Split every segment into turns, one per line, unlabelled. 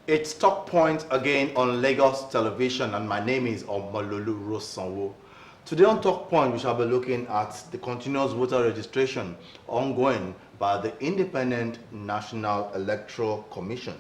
It's Talk Point again on Lagos Television, and my name is Omalolu Rosanwo. Today on Talk Point, we shall be looking at the continuous voter registration ongoing by the Independent National Electoral Commission.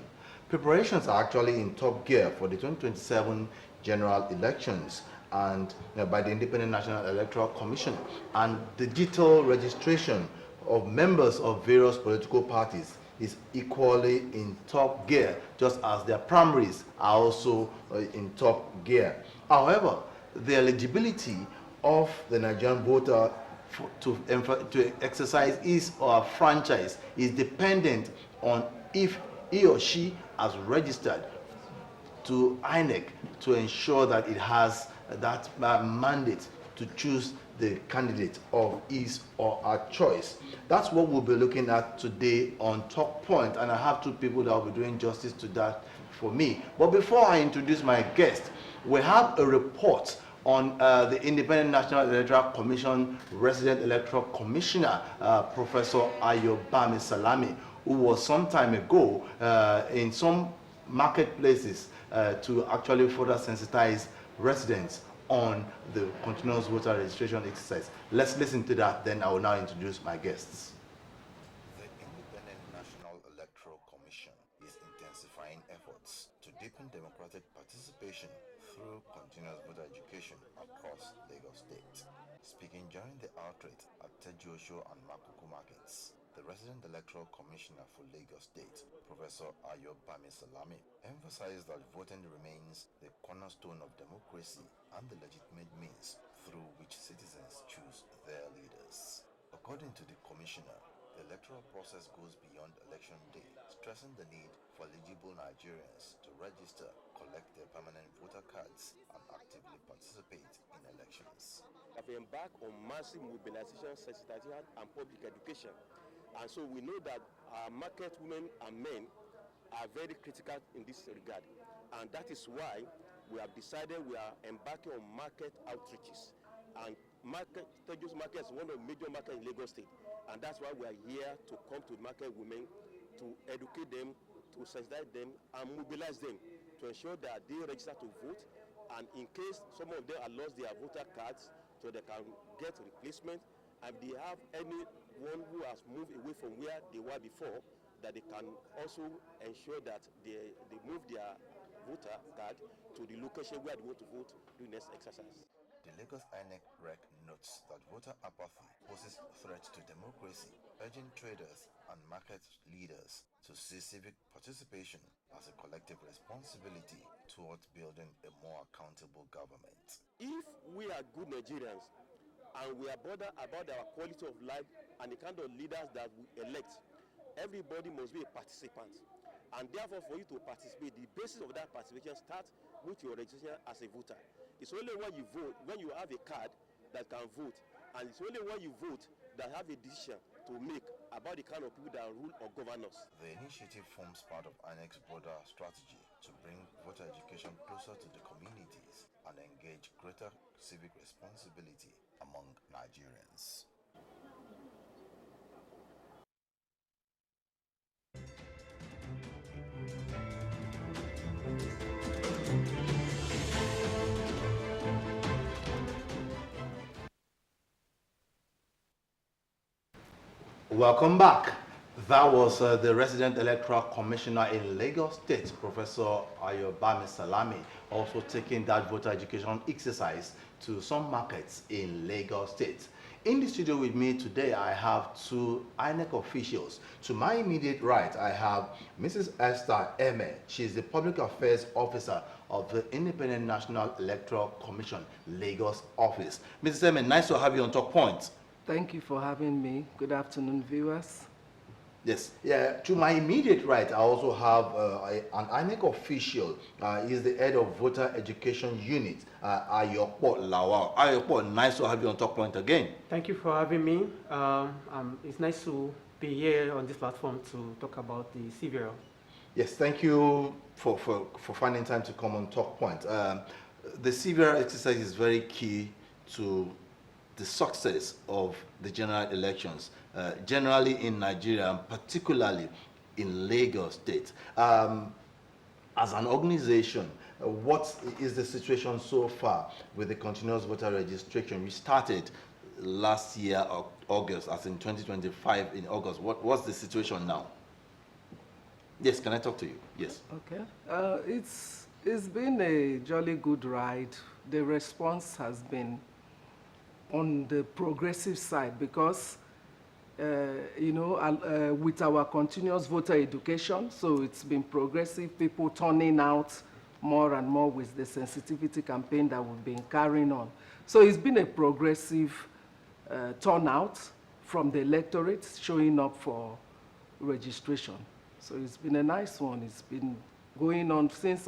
Preparations are actually in top gear for the 2027 general elections and by the Independent National Electoral Commission, and digital registration of members of various political parties is equally in top gear, just as their primaries are also in top gear. However, the eligibility of the Nigerian voter to exercise his or her franchise is dependent on if he or she has registered to INEC to ensure that it has that mandate to choose the candidate of his or her choice. That's what we'll be looking at today on Talk Point, and I have two people that will be doing justice to that for me. But before I introduce my guest, we have a report on the Independent National Electoral Commission Resident Electoral Commissioner, Professor Ayobami Salami, who was some time ago in some marketplaces to actually further sensitize residents on the continuous voter registration exercise. Let's listen to that, then I will now introduce my guests.
The Independent National Electoral Commission is intensifying efforts to deepen democratic participation through continuous voter education across Lagos State. Speaking during the outreach at Tejuosho and Makuku markets, the Resident Electoral Commissioner for Lagos State, Professor Ayobami Salami, emphasized that voting remains the cornerstone of democracy and the legitimate means through which citizens choose their leaders. According to the Commissioner, the electoral process goes beyond election day, stressing the need for eligible Nigerians to register, collect their permanent voter cards, and actively participate in elections.
We have embarked on massive mobilization, sensitization, and public education. And so we know that our market women and men are very critical in this regard. And that is why we have decided we are embarking on market outreaches. And Tejuosho market is one of the major markets in Lagos State. And that's why we are here to come to market women, to educate them, to sensitize them, and mobilize them to ensure that they register to vote. And in case some of them have lost their voter cards, so they can get replacement. And if they have anyone who has moved away from where they were before, that they can also ensure that they move their voter card to the location where they want to vote during next exercise.
The Lagos INEC REC notes that voter apathy poses threat to democracy, urging traders and market leaders to see civic participation as a collective responsibility towards building a more accountable government.
If we are good Nigerians and we are bothered about our quality of life and the kind of leaders that we elect, everybody must be a participant. And therefore, for you to participate, the basis of that participation starts with your registration as a voter. It's only when you vote, when you have a card that can vote, and it's only when you vote that have a decision to make about the kind of people that rule or govern us.
The initiative forms part of INEC's broader strategy to bring voter education closer to the communities and engage greater civic responsibility among Nigerians.
Welcome back. That was the Resident Electoral Commissioner in Lagos State, Professor Ayobami Salami, also taking that voter education exercise to some markets in Lagos State. In the studio with me today, I have two INEC officials. To my immediate right, I have Mrs. Esther Eme. She is the Public Affairs Officer of the Independent National Electoral Commission, Lagos office. Mrs. Eme, nice to have you on Talk Point.
Thank you for having me. Good afternoon, viewers.
Yes, yeah. To my immediate right, I also have an INEC official. He's the head of voter education unit, Ayokpo Lawal. Ayokpo, nice to have you on Talk Point again.
Thank you for having me. It's nice to be be here on this platform to talk about the CVR.
Yes, thank you for finding time to come on Talk Point. The CVR exercise is very key to the success of the general elections, generally in Nigeria, and particularly in Lagos State. As an organization, what is the situation so far with the continuous voter registration? We started last year, August, as in 2025 in August. What's the situation now? Yes, can I talk to you? Yes.
Okay. It's been a jolly good ride. The response has been on the progressive side because, with our continuous voter education, so it's been progressive, people turning out more and more with the sensitivity campaign that we've been carrying on. So it's been a progressive turnout from the electorate showing up for registration. So it's been a nice one. It's been going on since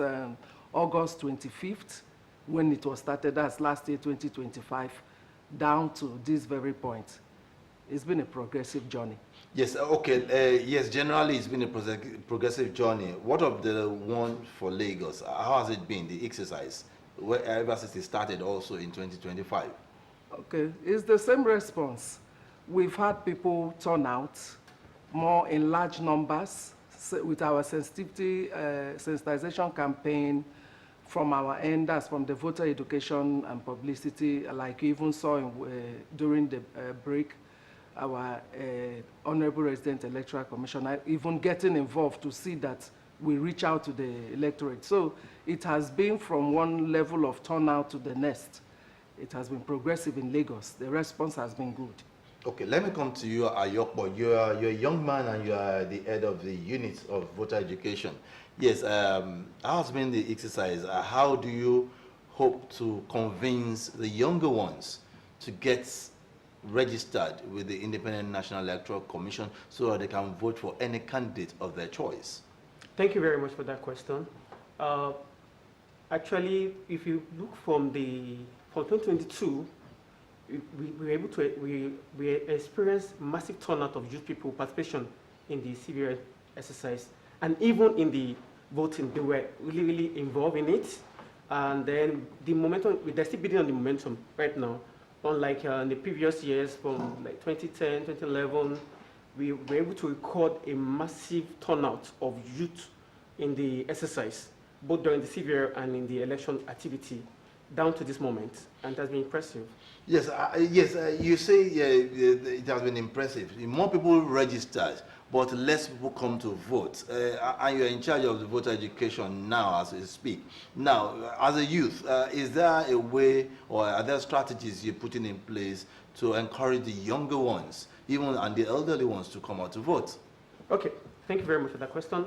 August 25th, when it was started, that's last year, 2025, down to this very point. It's been a progressive journey.
Yes, okay. Yes, generally it's been a progressive journey. What of the one for Lagos? How has it been, the exercise, ever since it started also in 2025?
Okay, it's the same response. We've had people turn out more in large numbers with our sensitization campaign from our end, that's from the voter education and publicity, like you even saw during the break, our Honorable Resident Electoral Commissioner even getting involved to see that we reach out to the electorate. So it has been from one level of turnout to the next. It has been progressive in Lagos. The response has been good.
Okay, let me come to you, Ayokbo. You're a young man and you are the head of the unit of voter education. Yes, how has been the exercise? How do you hope to convince the younger ones to get registered with the Independent National Electoral Commission so that they can vote for any candidate of their choice?
Thank you very much for that question. Actually, if you look from 2022, we experienced massive turnout of youth people participation in the CVR exercise, and even in the voting, they were really involved in it. And then the momentum, they're still building on the momentum right now. Unlike in the previous years, from like 2010, 2011, we were able to record a massive turnout of youth in the exercise, both during the CVR and in the election activity, down to this moment, and it has been impressive.
Yes, you say it has been impressive. More people registered, but less people come to vote. And you're in charge of the voter education now as we speak. Now, as a youth, is there a way or are there strategies you're putting in place to encourage the younger ones, even and the elderly ones, to come out to vote?
Okay, thank you very much for that question.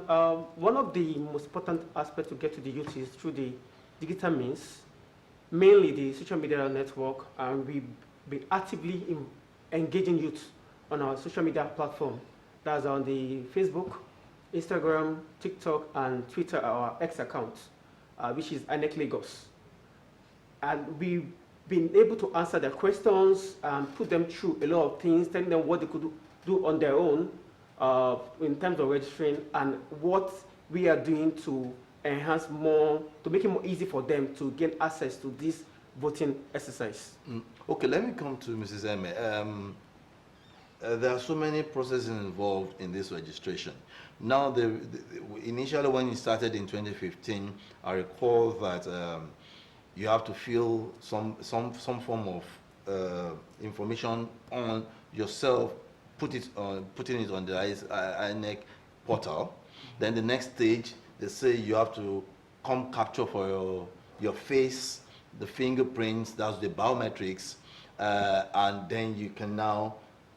One of the most important aspects to get to the youth is through the digital means, mainly the social media network, and we've been actively engaging youth on our social media platform. That's on the Facebook, Instagram, TikTok, and Twitter, our X account, which is INEC Lagos. And we've been able to answer their questions and put them through a lot of things, telling them what they could do on their own in terms of registering, and what we are doing to enhance more, to make it more easy for them to gain access to this voting exercise.
Okay, let me come to Mrs. Eme. There are so many processes involved in this registration. Now, initially when you started in 2015, I recall that you have to fill some form of information on yourself, putting it on the INEC portal. Then the next stage, they say you have to come capture for your face, the fingerprints, that's the biometrics, and then you can now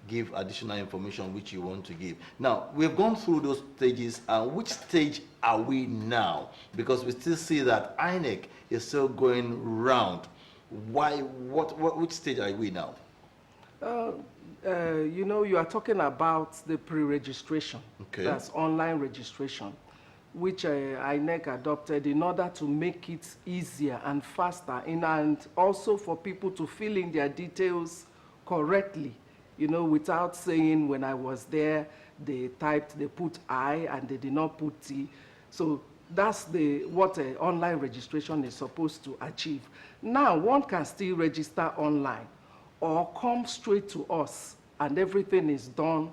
give additional information which you want to give. Now, we've gone through those stages, and which stage are we now? Because we still see that INEC is still going round. Which stage are we now?
You are talking about the pre-registration.
Okay.
That's online registration, which INEC adopted in order to make it easier and faster, and also for people to fill in their details correctly you know, without saying when I was there, they put I and they did not put T. So that's what online registration is supposed to achieve. Now, one can still register online or come straight to us, and everything is done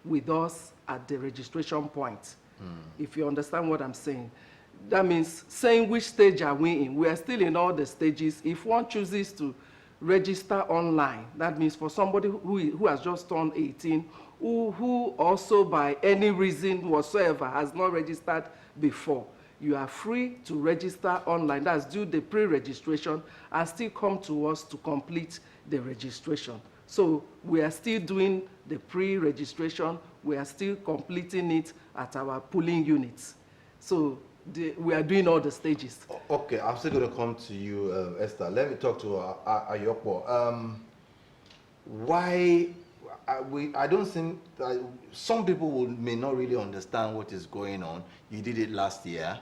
with us at the registration point. If you understand what I'm saying. That means saying which stage are we in. We are still in all the stages. If one chooses to register online, that means for somebody who has just turned 18, who also by any reason whatsoever has not registered before, you are free to register online. That's do the pre-registration and still come to us to complete the registration. So we are still doing the pre-registration. We are still completing it at our polling units. So we are doing all the stages.
Okay, I'm still going to come to you, Esther. Let me talk to Ayokpo. Why? I don't think some people may not really understand what is going on. You did it last year.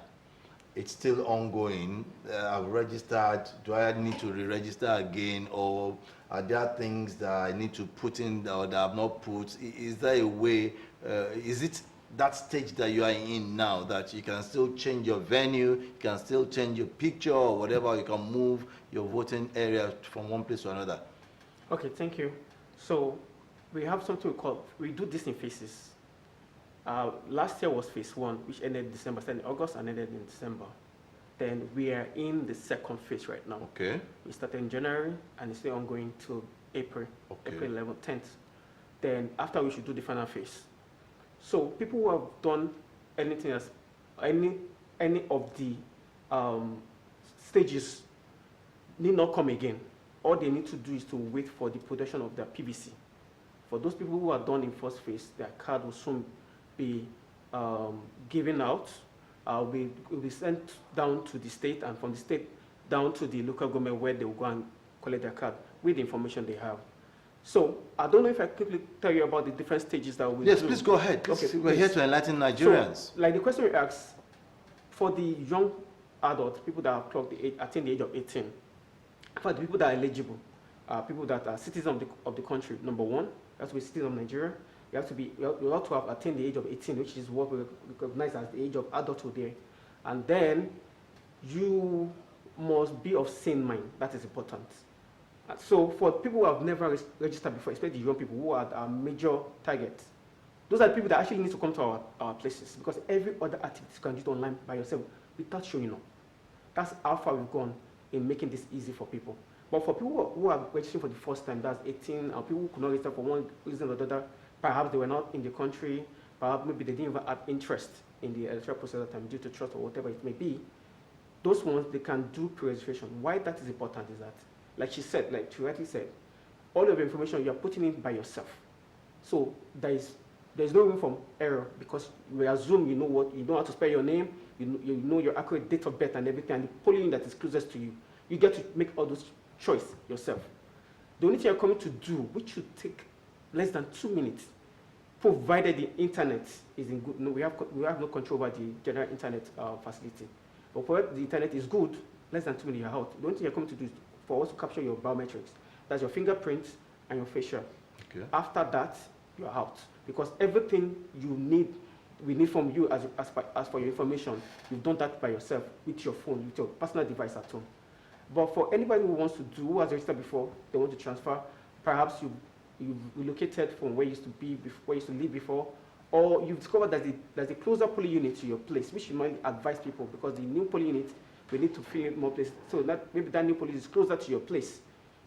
It's still ongoing. I've registered. Do I need to re-register again, or are there things that I need to put in or that I've not put? Is there a way? Is it that stage that you are in now that you can still change your venue, you can still change your picture or whatever, you can move your voting area from one place to another?
Okay, thank you. So we have something we do this in phases. Last year was phase 1, which ended in December, started in August and ended in December. Then we are in the second phase right now.
Okay.
We started in January and it's still ongoing till April,
Okay.
April 11th, 10th. Then after we should do the final phase. So people who have done anything else, any of the stages need not come again. All they need to do is to wait for the production of their PVC. For those people who are done in first phase, their card will soon be given out. Will be sent down to the state, and from the state down to the local government where they will go and collect their card with the information they have. So I don't know if I quickly tell you about the different stages that we do.
Yes, please go ahead.
Okay,
We're here to enlighten Nigerians.
So, like the question we asked, for the young adults, people that have clocked attain the age of 18, for the people that are eligible, people that are citizens of the country, number one, you have to be citizen of Nigeria. You have to have attained the age of 18, which is what we recognize as the age of adulthood there. And then you must be of sane mind. That is important. So for people who have never registered before, especially young people who are our major target, those are the people that actually need to come to our places, because every other activity you can do online by yourself without showing up. That's how far we've gone in making this easy for people. But for people who are registering for the first time, that's 18, and people who could not register for one reason or another, perhaps they were not in the country, perhaps maybe they didn't even have interest in the electoral process at the time due to trust or whatever it may be, those ones, they can do pre-registration. Why that is important is that, like she rightly said, all of the information you are putting in by yourself. So there's no room for error, because we assume you know how to spell your name, you know your accurate date of birth and everything, and the polling that is closest to you. You get to make all those choices yourself. The only thing you're coming to do, which should take less than 2 minutes, provided the internet is in good. No, we have no control over the general internet facility. But provided the internet is good, less than 2 minutes you're out. The only thing you're coming to do is for us to capture your biometrics. That's your fingerprints and your facial. Okay. After that, you're out, because everything we need from you as for your information, you've done that by yourself with your phone, with your personal device at home. But for anybody who wants to do, who has registered before, they want to transfer, perhaps you've relocated from where you used to be, where you used to live before, or you've discovered that there's a closer polling unit to your place, which you might advise people, because the new polling unit, we need to fill in more places. So maybe that new polling is closer to your place,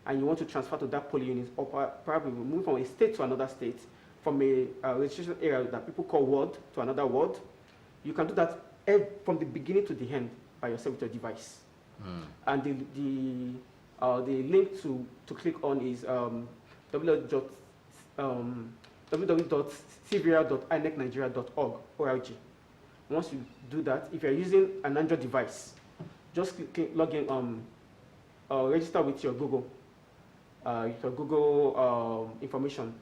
and you want to transfer to that polling unit, or probably move from a state to another state, from a registration area that people call ward to another ward. You can do that from the beginning to the end by yourself with your device. And the link to click on is www.cvr.inecnigeria.org. Once you do that, if you're using an Android device, just log in, register with your Google information.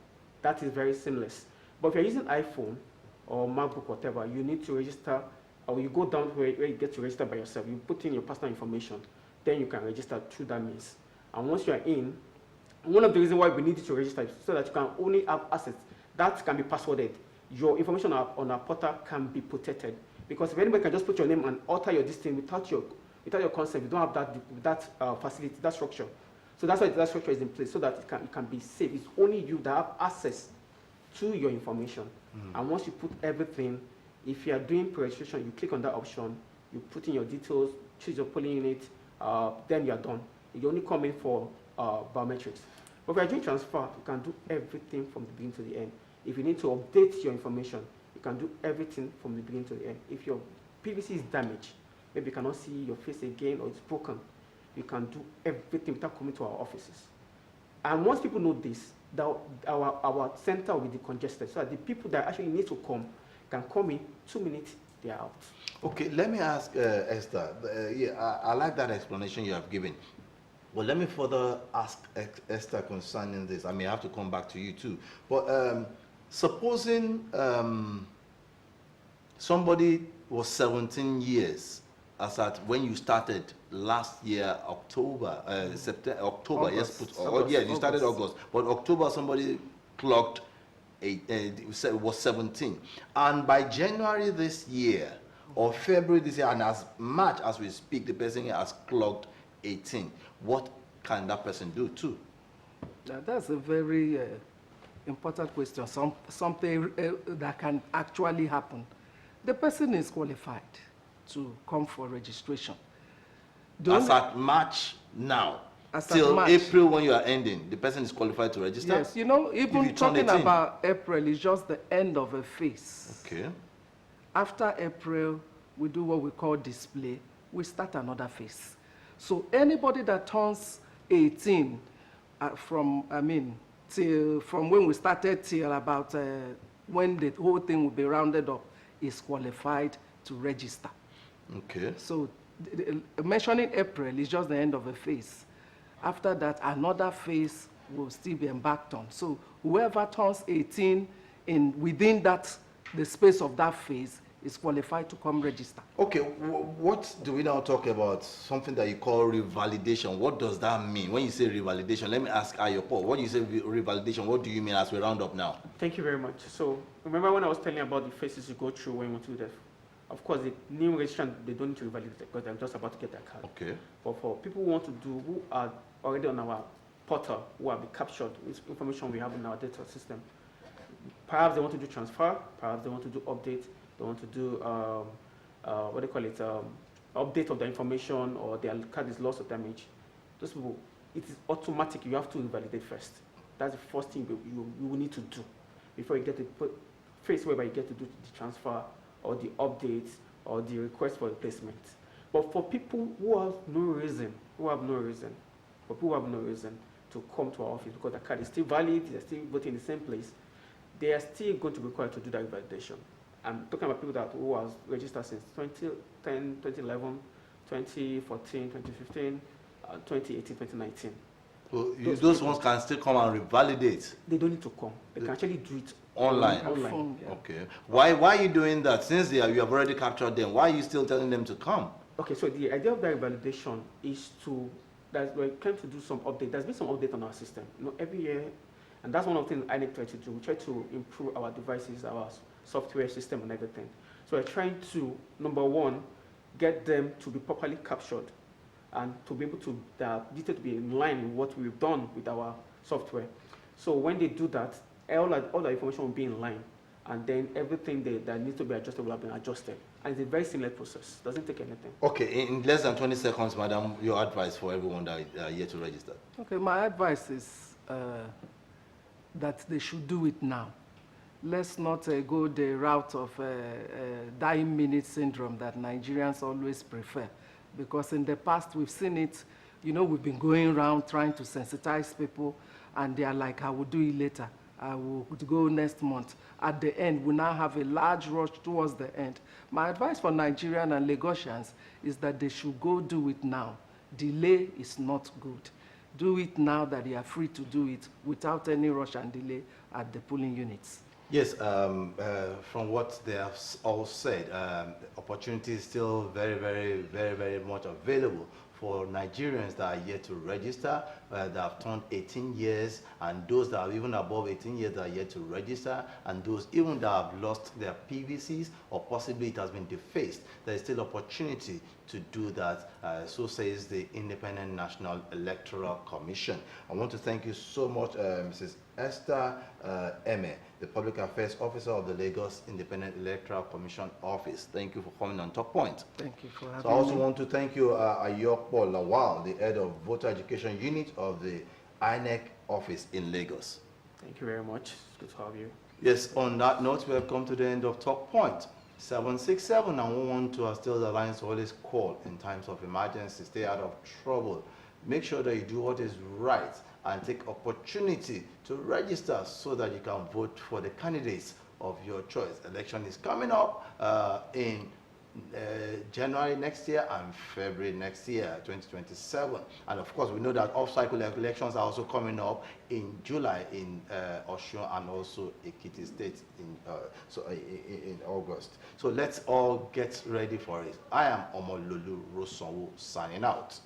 That is very seamless. But if you're using iPhone or MacBook, whatever, you need to register, or you go down where you get to register by yourself. You put in your personal information, then you can register through that means. And once you're in, One of the reasons why we need you to register is so that you can only have access. That can be passworded. Your information on our portal can be protected. Because if anybody can just put your name and alter your distance without your consent, you don't have that facility, that structure. So that's why that structure is in place, so that it can be safe. It's only you that have access to your information. And once you put everything, if you are doing pre-registration, you click on that option, you put in your details, choose your polling unit, then you are done. You only come in for biometrics. But if you are doing transfer, you can do everything from the beginning to the end. If you need to update your information, you can do everything from the beginning to the end. If your PVC is damaged, maybe you cannot see your face again or it's broken, you can do everything without coming to our offices. And once people know this, our center will be decongested, so that the people that actually need to come can come in 2 minutes, they are out.
Okay, let me ask Esther. I like that explanation you have given. Well, let me further ask Esther concerning this. I may have to come back to you too. But supposing somebody was 17 years as at when you started last year, October, September, October,
August.
yes, you started August, but October somebody clocked was 17, and by January this year or February this year, and as much as we speak, the person has clocked 18. What can that person do too?
That's a very important question. Something that can actually happen. The person is qualified to come for registration.
As at March now,
As at
till
March.
April when you are ending, the person is qualified to register?
Yes, you know,
you
even
turn
talking
18.
about April is just the end of a phase.
Okay.
After April, we do what we call display. We start another phase. So anybody that turns 18 from when we started till about when the whole thing will be rounded up is qualified to register.
Okay.
So mentioning April is just the end of a phase. After that, another phase will still be embarked on. So whoever turns 18 within the space of that phase is qualified to come register.
Okay, what do we now talk about? Something that you call revalidation. What does that mean? When you say revalidation, let me ask Ayopo, what do you say revalidation? What do you mean as we round up now?
Thank you very much. So remember when I was telling you about the phases you go through when you want to do that? Of course, the new registration, they don't need to revalidate because they're just about to get their card.
Okay.
But for people who want to do, who are already on our portal, who have been captured with information we have in our data system, perhaps they want to do transfer, perhaps they want to do update, they want to do, update of the information, or their card is lost or damaged. Those people, it is automatic. You have to validate first. That's the first thing you will need to do before you get to phase whereby you get to do the transfer or the updates or the request for replacement. But for people who have no reason to come to our office because the card is still valid, they're still voting in the same place, they are still going to be required to do that validation. I'm talking about people who have registered since 2010, 2011, 2014, 2015, 2018, 2019.
Well, those ones can still come and revalidate?
They don't need to come. They can actually do it
online.
Phone, yeah.
Okay. Why are you doing that? Since you have already captured them, why are you still telling them to come?
Okay, so the idea of that validation is that we're trying to do some update. There's been some update on our system, every year, and that's one of the things INEC try to do. We try to improve our devices, our software system and everything. So we're trying to, number one, get them to be properly captured and to be able to, the data to be in line with what we've done with our software. So when they do that, all the information will be in line, and then everything that needs to be adjusted will have been adjusted. And it's a very similar process. Doesn't take anything.
Okay, in less than 20 seconds, madam, your advice for everyone that are here to register.
Okay, my advice is that they should do it now. Let's not go the route of dying minute syndrome that Nigerians always prefer. Because in the past, we've seen it, we've been going around trying to sensitize people, and they are like, I will do it later. I will go next month. At the end, we now have a large rush towards the end. My advice for Nigerians and Lagosians is that they should go do it now. Delay is not good. Do it now that they are free to do it without any rush and delay at the polling units.
Yes, from what they have all said, opportunity is still very, very, very, very much available for Nigerians that are yet to register, that have turned 18 years, and those that are even above 18 years that are yet to register, and those even that have lost their PVCs, or possibly it has been defaced. There is still opportunity to do that, so says the Independent National Electoral Commission. I want to thank you so much, Mrs. Esther Eme, the Public Affairs Officer of the Lagos Independent Electoral Commission Office. Thank you for coming on Top Point.
Thank you for having me.
So I also want to thank you, Ayokpo Lawal, the head of Voter Education Unit of the INEC office in Lagos.
Thank you very much. It's good to have you.
Yes, on that note, we have come to the end of Top Point. 767 and 112 are still the lines to always call in times of emergency. Stay out of trouble. Make sure that you do what is right and take opportunity to register so that you can vote for the candidates of your choice. Election is coming up in January next year and February next year, 2027. And of course, we know that off-cycle elections are also coming up in July in Osun and also Ekiti State in August. So let's all get ready for it. I am Omololu Rosanwo signing out.